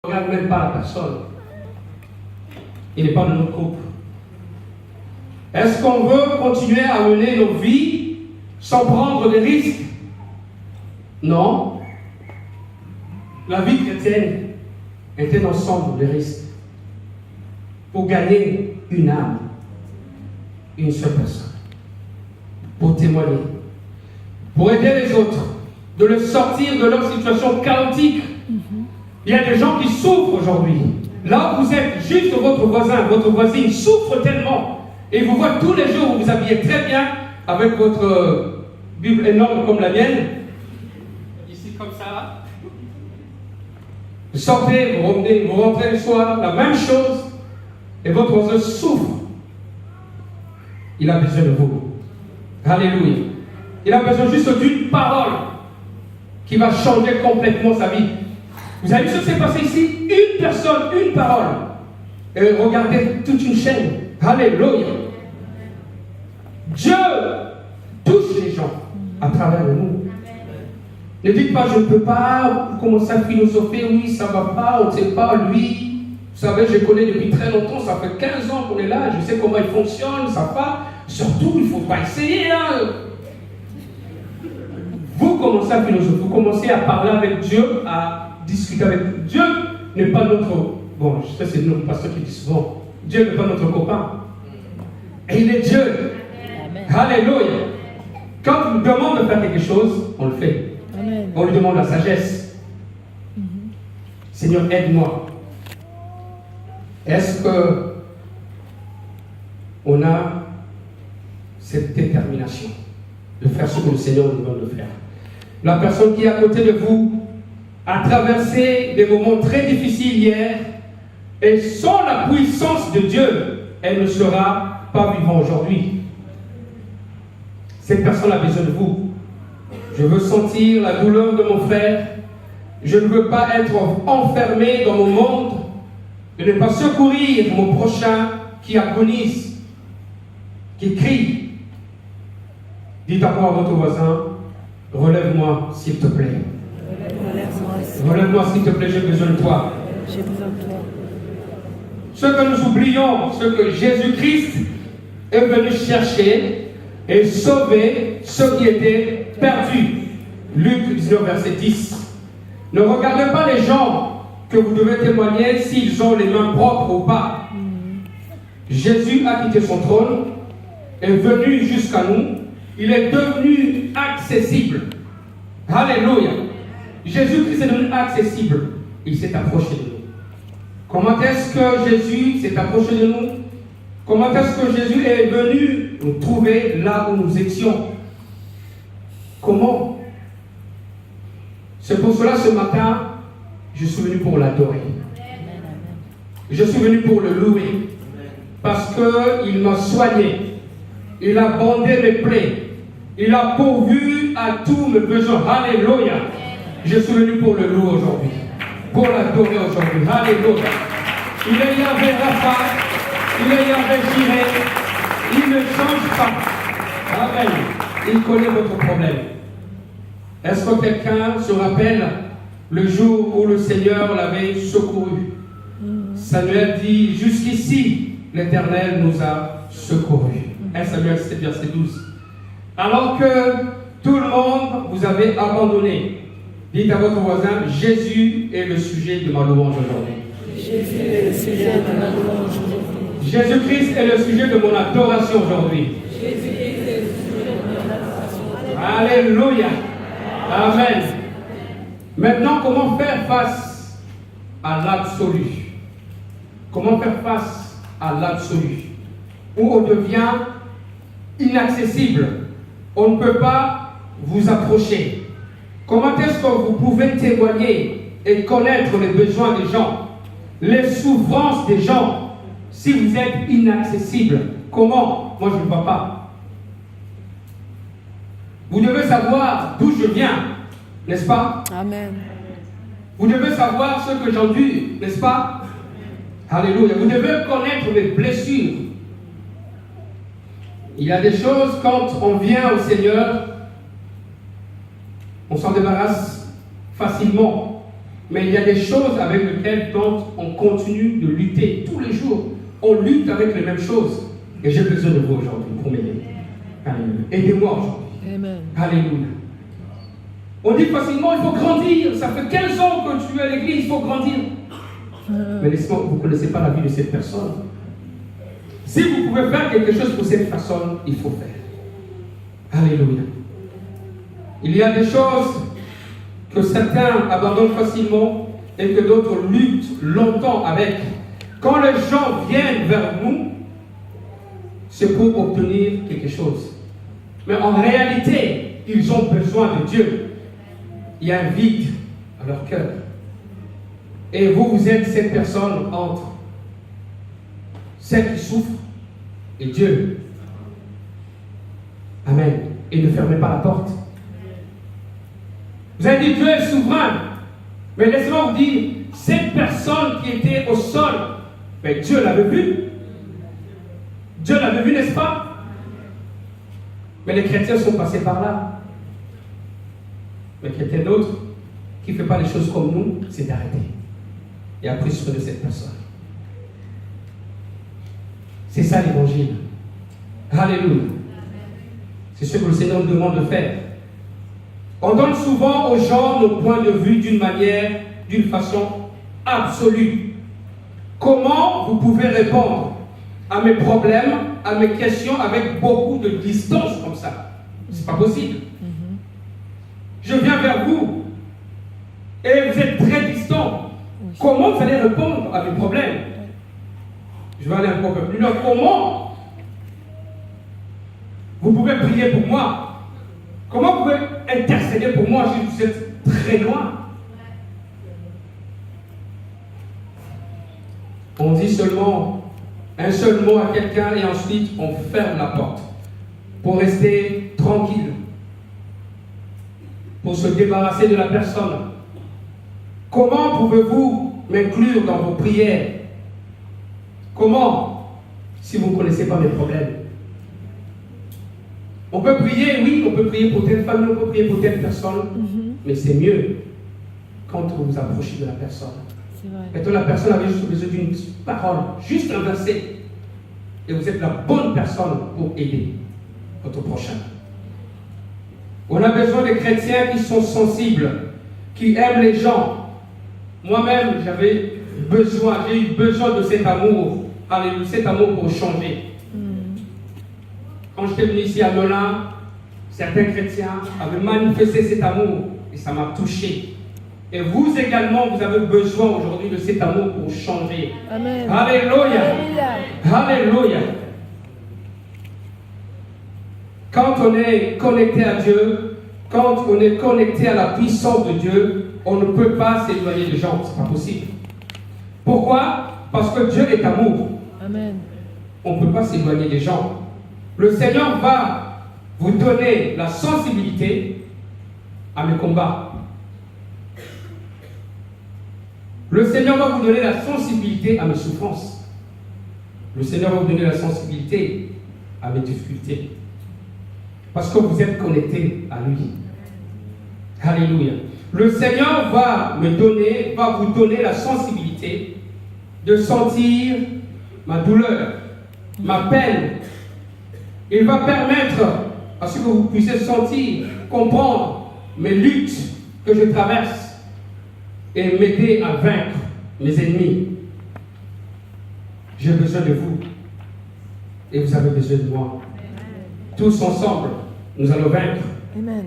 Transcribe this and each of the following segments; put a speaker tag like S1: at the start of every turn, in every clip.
S1: On ne regarde même pas la personne. Il n'est pas de notre groupe. Est-ce qu'on veut continuer à mener nos vies sans prendre des risques? Non. La vie chrétienne est un ensemble de risques pour gagner une âme, une seule personne, pour témoigner, pour aider les autres, de les sortir de leur situation chaotique. Il y a des gens qui souffrent aujourd'hui. Là où vous êtes, juste votre voisin, votre voisine souffre tellement. Et vous voyez tous les jours, vous vous habillez très bien avec votre Bible énorme comme la mienne. Ici comme ça. Vous sortez, vous rentrez le soir, la même chose. Et votre voisin souffre. Il a besoin de vous. Alléluia. Il a besoin juste d'une parole qui va changer complètement sa vie. Vous avez vu ce qui s'est passé ici? Une personne, une parole. Et regardez toute une chaîne. Alléluia. Dieu touche les gens à travers nous. Ne dites pas, je ne peux pas commencer à philosopher, oui, ça ne va pas, on ne sait pas, lui. Vous savez, je connais depuis très longtemps, ça fait 15 ans qu'on est là, je sais comment il fonctionne, ça va. Surtout, il ne faut pas essayer. Hein. Vous commencez à philosopher, vous commencez à parler avec Dieu, à discuter avec Dieu. N'est pas notre... Bon, je sais, c'est notre pasteur qui dit souvent, Dieu n'est pas notre copain. Et il est Dieu. Amen. Alléluia. Quand il nous demande de faire quelque chose, on le fait. Amen. On lui demande la sagesse. Seigneur, aide-moi. Est-ce que on a cette détermination de faire ce que le Seigneur nous demande de faire? La personne qui est à côté de vous a traversé des moments très difficiles hier, et sans la puissance de Dieu, elle ne sera pas vivante aujourd'hui. Cette personne a besoin de vous. Je veux sentir la douleur de mon frère. Je ne veux pas être enfermé dans mon monde et ne pas secourir mon prochain qui agonise, qui crie. Dites encore à votre voisin, relève-moi s'il te plaît. Relève-moi s'il te plaît, j'ai besoin de toi.
S2: J'ai besoin de toi.
S1: Ce que nous oublions, ce que Jésus-Christ est venu chercher et sauver ceux qui étaient perdus. Luc 19, verset 10. Ne regardez pas les gens que vous devez témoigner s'ils ont les mains propres ou pas. Jésus a quitté son trône, est venu jusqu'à nous. Il est devenu accessible. Alléluia. Jésus-Christ est devenu accessible. Il s'est approché de nous. Comment est-ce que Jésus s'est approché de nous? Comment est-ce que Jésus est venu nous trouver là où nous étions? Comment? C'est pour cela ce matin, je suis venu pour l'adorer. Je suis venu pour le louer. Parce qu'il m'a soigné. Il a bandé mes plaies. Il a pourvu à tous mes besoins. Alléluia. Je suis venu pour le louer aujourd'hui. Pour l'adorer aujourd'hui. Alléluia. Il est Yahvé Rapha. Il est Yahvé Jireh. Il ne change pas. Amen. Il connaît votre problème. Est-ce que quelqu'un se rappelle le jour où le Seigneur l'avait secouru? Samuel dit, jusqu'ici, l'Éternel nous a secourus. 1 Samuel 7, verset 12. Alors que tout le monde vous avait abandonné, dites à votre voisin, Jésus est le sujet de ma louange aujourd'hui.
S2: Jésus est le sujet de ma louange aujourd'hui.
S1: Jésus-Christ est le sujet de mon adoration aujourd'hui.
S2: Jésus-Christ est le sujet de mon adoration.
S1: Alléluia. Amen. Maintenant, comment faire face à l'absolu? Comment faire face à l'absolu? Où on devient inaccessible. On ne peut pas vous approcher. Comment est-ce que vous pouvez témoigner et connaître les besoins des gens, les souffrances des gens, si vous êtes inaccessible? Comment? Moi, je ne vois pas. Vous devez savoir d'où je viens, n'est-ce pas?
S2: Amen.
S1: Vous devez savoir ce que j'endure, n'est-ce pas? Alléluia. Vous devez connaître mes blessures. Il y a des choses, quand on vient au Seigneur, on s'en débarrasse facilement. Mais il y a des choses avec lesquelles dont on continue de lutter tous les jours. On lutte avec les mêmes choses. Et j'ai besoin de vous aujourd'hui pour m'aider. Alléluia. Aidez-moi aujourd'hui.
S2: Amen.
S1: Alléluia. On dit facilement, il faut grandir. Ça fait 15 ans que tu es à l'église, il faut grandir. Mais laissez-moi, vous ne connaissez pas la vie de cette personne. Si vous pouvez faire quelque chose pour cette personne, il faut faire. Alléluia. Il y a des choses que certains abandonnent facilement et que d'autres luttent longtemps avec. Quand les gens viennent vers nous, c'est pour obtenir quelque chose. Mais en réalité, ils ont besoin de Dieu. Il y a un vide à leur cœur. Et vous, vous êtes cette personne entre celle qui souffre et Dieu. Amen. Et ne fermez pas la porte. Vous avez dit Dieu est souverain. Mais laissez-moi vous dire, cette personne qui était au sol, mais Dieu l'avait vu. Dieu l'avait vu, n'est-ce pas? Mais les chrétiens sont passés par là. Mais quelqu'un d'autre qui ne fait pas les choses comme nous, s'est arrêté. Et a pris soin de cette personne. C'est ça l'évangile. Alléluia. C'est ce que le Seigneur nous demande de faire. On donne souvent aux gens nos points de vue d'une façon absolue. Comment vous pouvez répondre à mes problèmes, à mes questions avec beaucoup de distance comme ça? C'est pas possible. Je viens vers vous et vous êtes très distant. Comment vous allez répondre à mes problèmes? Je vais aller un peu plus loin. Comment vous pouvez prier pour moi? Comment vous pouvez intercéder pour moi si vous êtes très loin? On dit seulement un seul mot à quelqu'un et ensuite on ferme la porte pour rester tranquille, pour se débarrasser de la personne. Comment pouvez-vous m'inclure dans vos prières? Comment? Si vous ne connaissez pas mes problèmes. On peut prier, oui, on peut prier pour telle famille, on peut prier pour telle personne, mais c'est mieux quand vous vous approchez de la personne. Et quand la personne avait juste besoin d'une parole, juste un verset, et vous êtes la bonne personne pour aider votre prochain. On a besoin de chrétiens qui sont sensibles, qui aiment les gens. Moi-même, j'ai eu besoin de cet amour, alléluia, cet amour pour changer. Quand j'étais venu ici à Melun, certains chrétiens avaient manifesté cet amour et ça m'a touché. Et vous également, vous avez besoin aujourd'hui de cet amour pour changer.
S2: Amen.
S1: Alléluia. Alléluia. Quand on est connecté à Dieu, quand on est connecté à la puissance de Dieu, on ne peut pas s'éloigner des gens. Ce n'est pas possible. Pourquoi? Parce que Dieu est amour.
S2: Amen.
S1: On ne peut pas s'éloigner des gens. Le Seigneur va vous donner la sensibilité à mes combats. Le Seigneur va vous donner la sensibilité à mes souffrances. Le Seigneur va vous donner la sensibilité à mes difficultés. Parce que vous êtes connectés à lui. Alléluia. Le Seigneur va vous donner la sensibilité de sentir ma douleur, ma peine. Il va permettre à ce que vous puissiez sentir, comprendre mes luttes que je traverse et m'aider à vaincre mes ennemis. J'ai besoin de vous et vous avez besoin de moi. Tous ensemble, nous allons vaincre.
S2: Amen.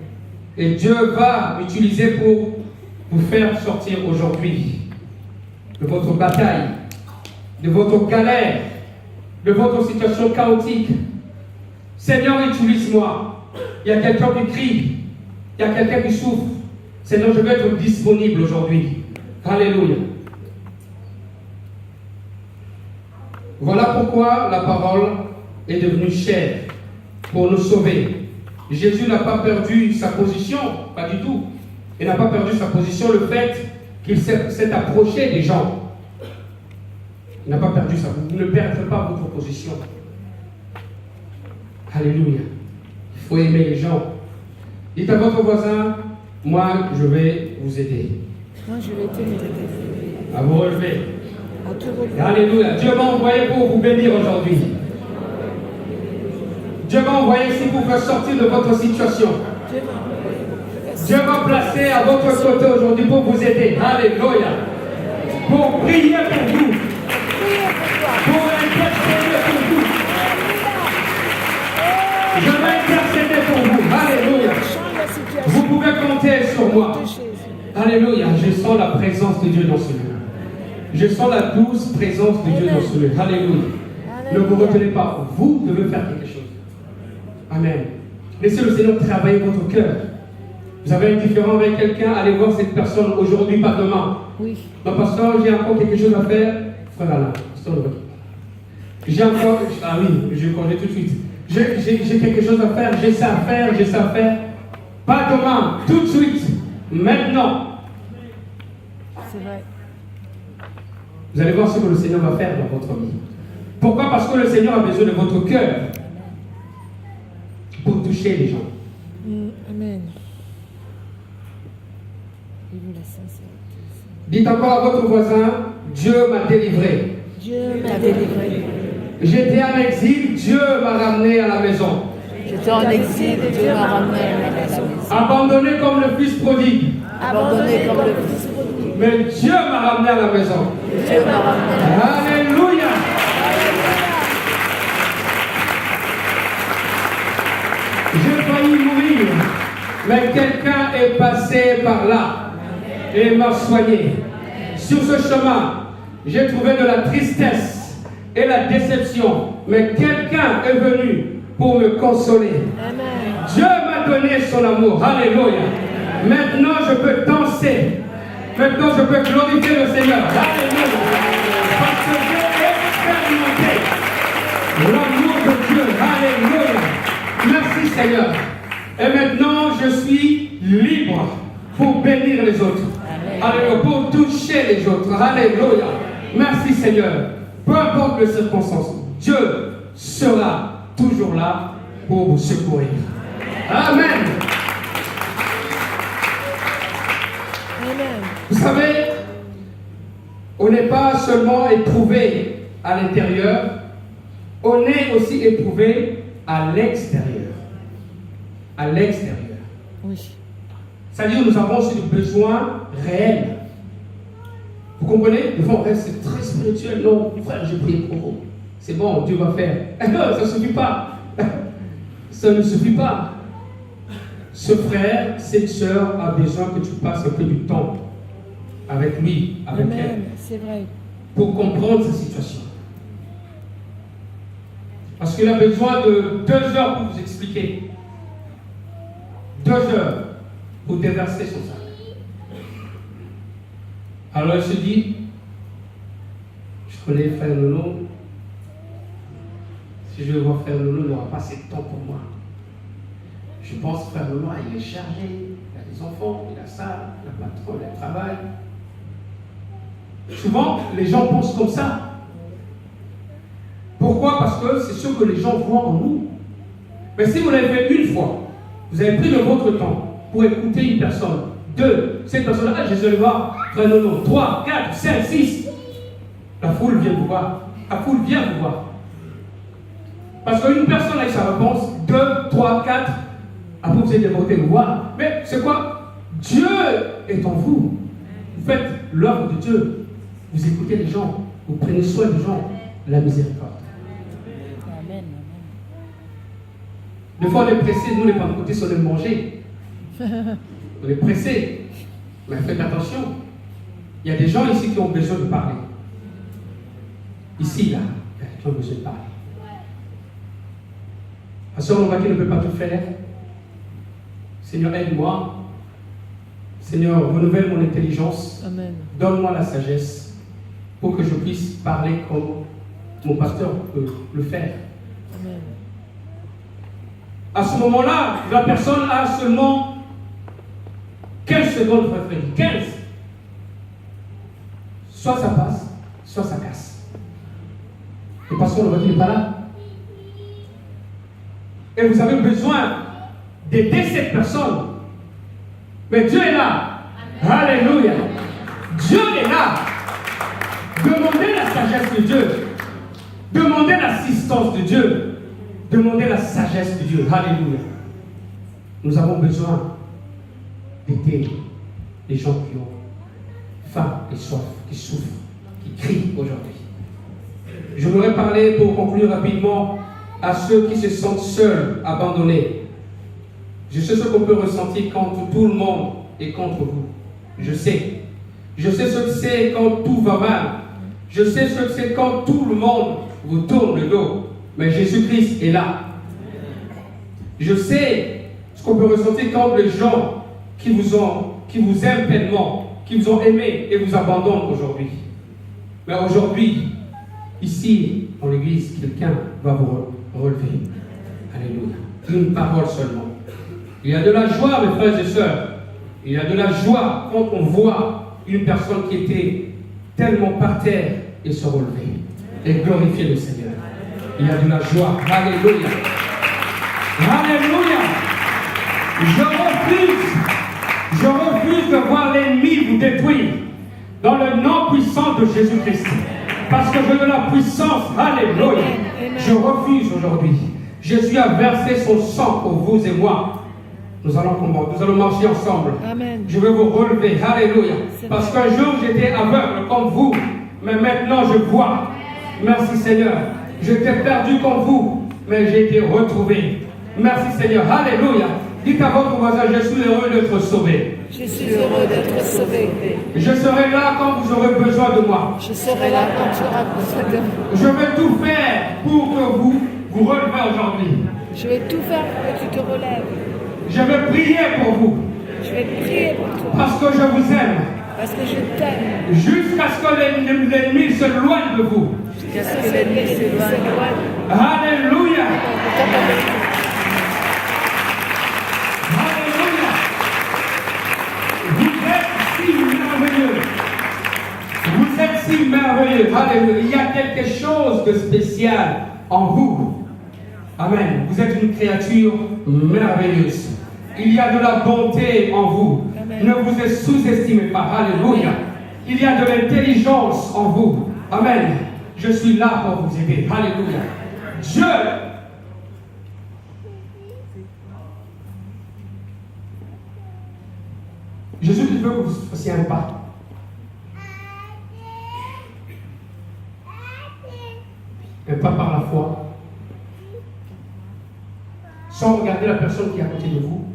S1: Et Dieu va m'utiliser pour vous faire sortir aujourd'hui de votre bataille, de votre galère, de votre situation chaotique. Seigneur, utilise-moi. Il y a quelqu'un qui crie. Il y a quelqu'un qui souffre. Seigneur, je vais être disponible aujourd'hui. Alléluia. Voilà pourquoi la parole est devenue chère pour nous sauver. Jésus n'a pas perdu sa position, pas du tout. Il n'a pas perdu sa position, le fait qu'il s'est approché des gens. Il n'a pas perdu ça. Vous ne perdrez pas votre position. Alléluia. Il faut aimer les gens. Dites à votre voisin, moi je vais vous aider.
S2: Moi, je vais t'aimer.
S1: À vous relever.
S2: À te relever.
S1: Alléluia. Dieu m'a envoyé pour vous bénir aujourd'hui. Dieu m'a envoyé ici pour faire sortir de votre situation. Dieu m'a placé à votre côté aujourd'hui pour vous aider. Alléluia. Pour prier pour vous. Pour intercéder pour vous. Je vais intercéder pour vous. Alléluia. Vous pouvez compter sur moi. Alléluia. Je sens la présence de Dieu dans ce lieu. Je sens la douce présence de Dieu dans ce lieu. Alléluia. Ne vous retenez pas. Vous devez faire quelque chose. Amen. Laissez le Seigneur travailler votre cœur. Vous avez un différend avec quelqu'un, allez voir cette personne aujourd'hui, pas demain.
S2: Oui.
S1: Non, pasteur, j'ai encore quelque chose à faire. Frère Alain, j'ai encore. Ah oui, je connais tout de suite. J'ai quelque chose à faire, j'ai ça à faire, j'ai ça à faire. Pas demain, tout de suite, maintenant.
S2: C'est vrai.
S1: Vous allez voir ce que le Seigneur va faire dans votre vie. Pourquoi? Parce que le Seigneur a besoin de votre cœur pour toucher les gens.
S2: Amen.
S1: Dites encore à votre voisin, Dieu m'a délivré.
S2: Dieu m'a délivré.
S1: J'étais en exil, Dieu m'a ramené à la maison.
S2: J'étais en exil, Dieu m'a ramené à la maison.
S1: Abandonné comme le fils prodigue.
S2: Abandonné comme le fils prodigue.
S1: Mais Dieu m'a ramené à la maison.
S2: Dieu m'a ramené à la maison.
S1: Alléluia. J'ai failli mourir, mais quelqu'un est passé par là et m'a soigné. Sur ce chemin, j'ai trouvé de la tristesse et la déception, mais quelqu'un est venu pour me consoler.
S2: Amen.
S1: Dieu m'a donné son amour. Alléluia. Maintenant, je peux danser. Maintenant, je peux glorifier le Seigneur. Alléluia. Parce que j'ai expérimenté l'amour de Dieu. Alléluia. Merci Seigneur. Et maintenant, je suis libre pour bénir les autres. Alléluia. Pour toucher les autres. Alléluia. Merci Seigneur. Peu importe les circonstances, Dieu sera toujours là pour vous secourir. Amen.
S2: Amen.
S1: Vous savez, on n'est pas seulement éprouvé à l'intérieur, on est aussi éprouvé à l'extérieur. À l'extérieur.
S2: Oui.
S1: C'est-à-dire nous avons aussi des besoins réels. Vous comprenez? Des fois on reste c'est très spirituel. Non, frère, j'ai prié pour vous. C'est bon, Dieu va faire. Non, ça ne suffit pas. Ça ne suffit pas. Ce frère, cette sœur a besoin que tu passes un peu du temps avec lui, avec
S2: Amen.
S1: elle,
S2: C'est vrai.
S1: pour comprendre sa situation. Parce qu'il a besoin de 2 heures pour vous expliquer. 2 heures pour déverser son sac. Alors il se dit, je connais frère Lolo, si je vais voir frère Lolo, il n'aura pas assez de temps pour moi. Je pense frère Lolo, il est chargé, il a des enfants, il a ça, il a patron, il a le travail. Souvent, les gens pensent comme ça. Pourquoi? Parce que c'est ce que les gens voient en nous. Mais si vous l'avez fait une fois, vous avez pris de votre temps pour écouter une personne, 2, cette personne-là, je vais le voir, frère Lolo, 3, 4, 5, 6. La foule vient vous voir. La foule vient vous voir. Parce qu'une personne avec sa réponse, 2, 3, 4, après vous êtes dévoté, voir. Mais c'est quoi? Dieu est en vous. Vous faites l'œuvre de Dieu. Vous écoutez les gens. Vous prenez soin des gens. La miséricorde.
S2: Amen.
S1: Des fois, on est pressé. Nous, les pentecôtistes, on aime manger. On est pressé. Mais faites attention. Il y a des gens ici qui ont besoin de parler. Ici, là, il y a des gens qui ont besoin de parler. Pasteur, on voit qu'il ne peut pas tout faire. Seigneur, aide-moi. Seigneur, renouvelle mon intelligence.
S2: Amen.
S1: Donne-moi la sagesse pour que je puisse parler comme mon pasteur peut le faire.
S2: Amen.
S1: À ce moment-là, la personne a seulement 15 secondes pour faire. 15. Soit ça passe, soit ça casse. Le pasteur, on voit qu'il n'est pas là. Et vous avez besoin d'aider cette personne. Mais Dieu est là. Amen. Alléluia. Dieu est là. Demandez la sagesse de Dieu. Demandez l'assistance de Dieu. Demandez la sagesse de Dieu. Alléluia. Nous avons besoin d'aider les gens qui ont faim et soif, qui souffrent, qui crient aujourd'hui. Je voudrais parler, pour conclure rapidement, à ceux qui se sentent seuls, abandonnés. Je sais ce qu'on peut ressentir quand tout le monde est contre vous. Je sais. Je sais ce que c'est quand tout va mal. Je sais ce que c'est quand tout le monde vous tourne le dos. Mais Jésus-Christ est là. Je sais ce qu'on peut ressentir quand les gens qui vous aiment pleinement, qui vous ont aimé et vous abandonnent aujourd'hui. Mais aujourd'hui, ici, dans l'église, quelqu'un va vous relever. Alléluia. Une parole seulement. Il y a de la joie, mes frères et sœurs. Il y a de la joie quand on voit une personne qui était tellement par terre et se relever et glorifier le Seigneur. Il y a de la joie. Alléluia. Alléluia. Je refuse de voir l'ennemi vous détruire dans le nom puissant de Jésus-Christ. Parce que je veux la puissance. Alléluia. Je refuse aujourd'hui. Jésus a versé son sang pour vous et moi. Nous allons marcher ensemble.
S2: Amen.
S1: Je vais vous relever. Alléluia. Parce qu'un jour j'étais aveugle comme vous, mais maintenant je vois. Merci Seigneur. J'étais perdu comme vous, mais j'ai été retrouvé. Merci Seigneur. Alléluia. Dites à votre voisin, je suis heureux d'être sauvé.
S2: Je suis heureux d'être sauvé.
S1: Je serai là quand vous aurez besoin de moi.
S2: Je serai là quand tu auras besoin de moi.
S1: Je vais tout faire pour que vous relevez aujourd'hui.
S2: Je vais tout faire pour que tu te relèves.
S1: Je vais prier pour vous.
S2: Je vais prier pour toi.
S1: Parce que je vous aime.
S2: Parce que je t'aime.
S1: Jusqu'à ce que l'ennemi s'éloigne de vous.
S2: Jusqu'à ce que l'ennemi s'éloigne.
S1: Alléluia. Alléluia. Vous êtes si merveilleux. Vous êtes si merveilleux. Alléluia. Il y a quelque chose de spécial en vous. Amen. Vous êtes une créature merveilleuse. Il y a de la bonté en vous. Amen. Ne vous sous-estimez pas. Alléluia. Il y a de l'intelligence en vous. Amen. Je suis là pour vous aider. Alléluia. Dieu. Jésus veut que vous fassiez un pas. Un pas par la foi. Sans regarder la personne qui est à côté de vous.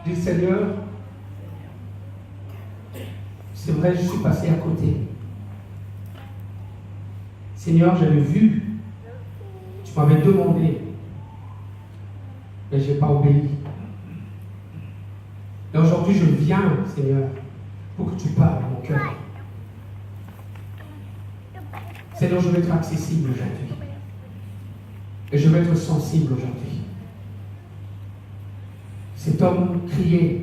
S1: Dites Seigneur, c'est vrai, je suis passé à côté. Seigneur, j'avais vu, tu m'avais demandé, mais je n'ai pas obéi. Et aujourd'hui, je viens, Seigneur, pour que tu parles à mon cœur. Seigneur, je vais être accessible aujourd'hui. Et je vais être sensible aujourd'hui. Cet homme criait.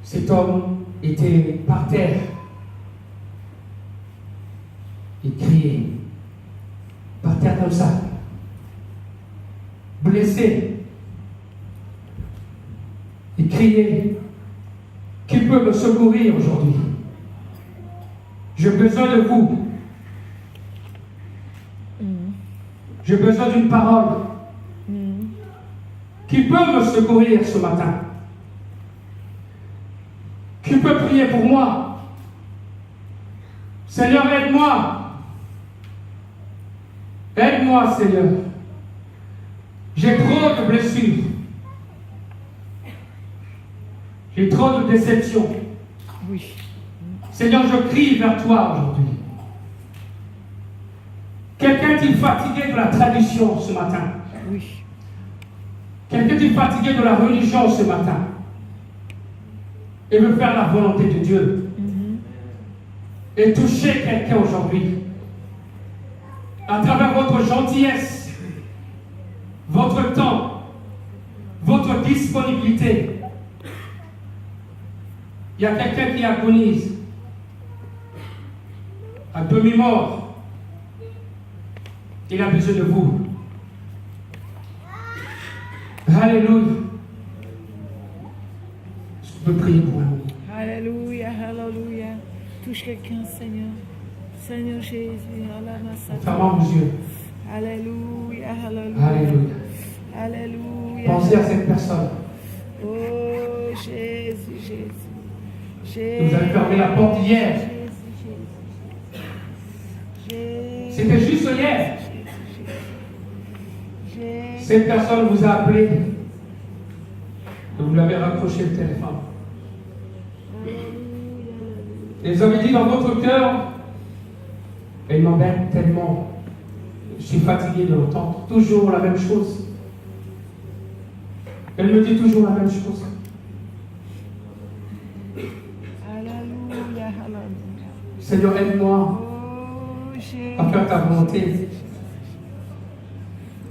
S1: Cet homme était par terre. Il criait. Par terre comme ça. Blessé. Il criait. Qui peut me secourir aujourd'hui? J'ai besoin de vous. J'ai besoin d'une parole. Qui peut me secourir ce matin? Qui peut prier pour moi? Seigneur, aide-moi. Aide-moi, Seigneur. J'ai trop de blessures. J'ai trop de déceptions.
S2: Oui.
S1: Seigneur, je crie vers toi aujourd'hui. Quelqu'un est fatigué de la tradition ce matin.
S2: Oui.
S1: Quelqu'un est fatigué de la religion ce matin. Et veut faire la volonté de Dieu. Et toucher quelqu'un aujourd'hui. À travers votre gentillesse, votre temps, votre disponibilité. Il y a quelqu'un qui agonise. À demi-mort. Il a besoin de vous. Alléluia. Est-ce qu'on peut prier pour un moment?
S2: Alléluia. Touche quelqu'un, Seigneur. Seigneur Jésus,
S1: En fermant vos yeux.
S2: Alléluia, alléluia.
S1: Alléluia.
S2: Alléluia.
S1: Pensez à cette personne.
S2: Oh Jésus, Jésus.
S1: Vous avez fermé la porte hier. C'était juste hier. Cette personne vous a appelé. Et vous lui avez raccroché le téléphone. Et vous avez dit dans votre cœur, elle m'embête tellement. Je suis fatigué de l'entendre. Toujours la même chose. Elle me dit toujours la même chose.
S2: Alléluia, alléluia.
S1: Seigneur, aide-moi à faire ta volonté.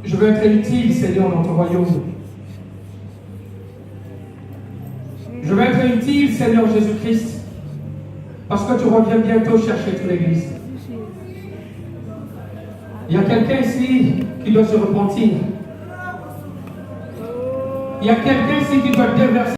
S1: Je veux être utile, Seigneur, dans ton royaume. Je veux être utile, Seigneur Jésus-Christ, parce que tu reviens bientôt chercher toute l'Église. Il y a quelqu'un ici qui doit se repentir. Il y a quelqu'un ici qui doit déverser